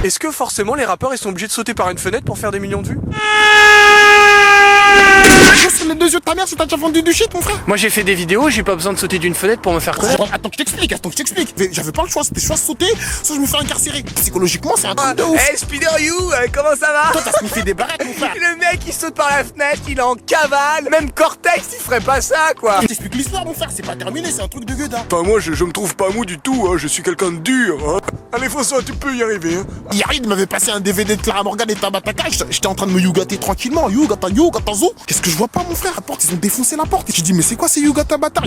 Est-ce que forcément les rappeurs ils sont obligés de sauter par une fenêtre pour faire des millions de vues? Sur les deux yeux de ta mère, si t'as déjà vendu du shit, mon frère. Moi j'ai fait des vidéos, j'ai pas besoin de sauter d'une fenêtre pour me faire connaître. Attends que je t'explique. J'avais pas le choix, c'était soit sauter, soit je me fais incarcérer. Psychologiquement, c'est un truc de ouf. Hey Spider You, comment ça va? Toi, t'as sniffé des barrettes, mon frère. Le mec il saute par la fenêtre, il est en cavale. Même Cortex il ferait pas ça quoi. Je t'explique l'histoire, mon frère, c'est pas terminé, c'est un truc de gueudin. Enfin moi je me trouve pas mou du tout, hein. Je suis quelqu'un de dur. Hein. Allez François, tu peux y arriver. Hein. Yarid m'avait passé un DVD de Clara Morgan et Tabataka, j'étais en train de me yougater tranquillement. Yougatazo. Qu'est-ce que je vois pas, mon frère? La porte, ils ont défoncé la porte. Et j'ai dit, mais c'est quoi ces Yugatabata?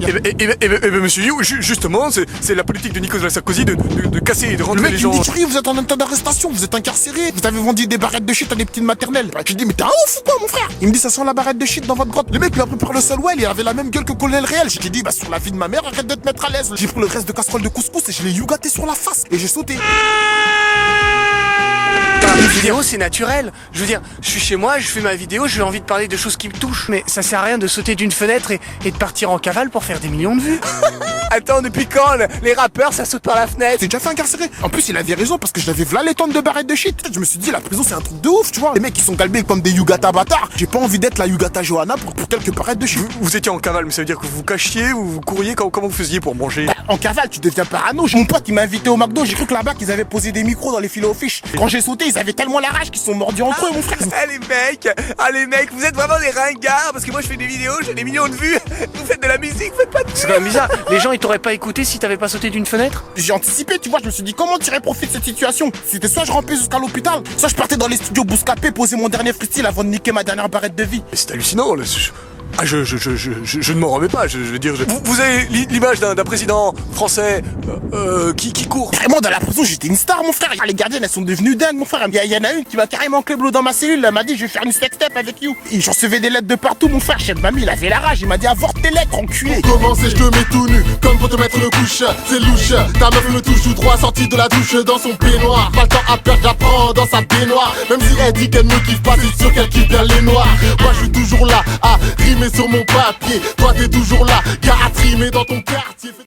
Monsieur You, justement, c'est la politique de Nicolas Sarkozy de casser et de Le rentrer mec, les il gens. me dit, vous êtes en état d'arrestation, vous êtes incarcéré, vous avez vendu des barrettes de shit à des petites maternelles. Je lui dis, mais t'es un ouf ou quoi, mon frère? Il me dit, ça sent la barrette de shit dans votre grotte. Le mec, il a pris par le seul well, il avait la même gueule que Colonel Réel. J'ai dit, bah, sur la vie de ma mère, arrête de te mettre à l'aise. J'ai pris le reste de casserole de couscous et je l'ai yugaté sur la face. Et j'ai sauté. Une vidéo c'est naturel. Je veux dire, je suis chez moi, je fais ma vidéo, j'ai envie de parler de choses qui me touchent. Mais ça sert à rien de sauter d'une fenêtre et de partir en cavale pour faire des millions de vues. Attends, depuis quand les rappeurs ça saute par la fenêtre? C'est déjà fait incarcéré. En plus, il avait raison parce que je l'avais v'là les tonnes de barrettes de shit. Je me suis dit, la prison c'est un truc de ouf, tu vois. Les mecs ils sont galbés comme des Yugata bâtards. J'ai pas envie d'être la Yugata Johanna pour quelques barrettes de shit. Vous étiez en cavale, mais ça veut dire que vous vous cachiez ou vous couriez, comment vous faisiez pour manger? En cavale, tu deviens parano. Mon pote, il m'a invité au McDo. J'ai cru que là-bas, qu'ils avaient posé des micros dans les filets aux fiches. Quand j'ai sauté, ils avaient tellement la rage qu'ils sont mordus entre eux, mon frère. Les mecs, vous êtes vraiment des ringards parce que moi je fais des vidéos, j'ai des millions de vues. Vous faites de la musique, vous faites pas de... C'est quand même bizarre. Les gens ils t'auraient pas écouté si t'avais pas sauté d'une fenêtre? J'ai anticipé, tu vois. Je me suis dit, comment tirer profit de cette situation? C'était soit je rampais jusqu'à l'hôpital, soit je partais dans les studios Bouscapé poser mon dernier freestyle avant de niquer ma dernière barrette de vie. C'est hallucinant, là. Je ne m'en remets pas, je veux dire... Vous avez l'image d'un président français qui court. Carrément, dans la prison, j'étais une star, mon frère. Les gardiennes, elles sont devenues dingues, mon frère. Il y en a une qui m'a carrément cléblo dans ma cellule. Elle m'a dit, je vais faire une sextape avec you. Et j'en recevais des lettres de partout, mon frère. Chef mamie, il avait la rage. Il m'a dit, avorte tes lettres, enculé. Pour commencer, je te mets tout nu, comme pour te mettre le couche. C'est louche, ta meuf me touche tout droit, sortie de la douche dans son peignoir. Pas le temps à perdre, j'apprends dans sa baignoire. Même si elle dit qu'elle me kiffe pas, c'est sûr qu'elle kiffe bien les noirs. Moi, je suis toujours là à rimer sur mon papier. Toi, t'es toujours là, gars à trimer dans ton quartier.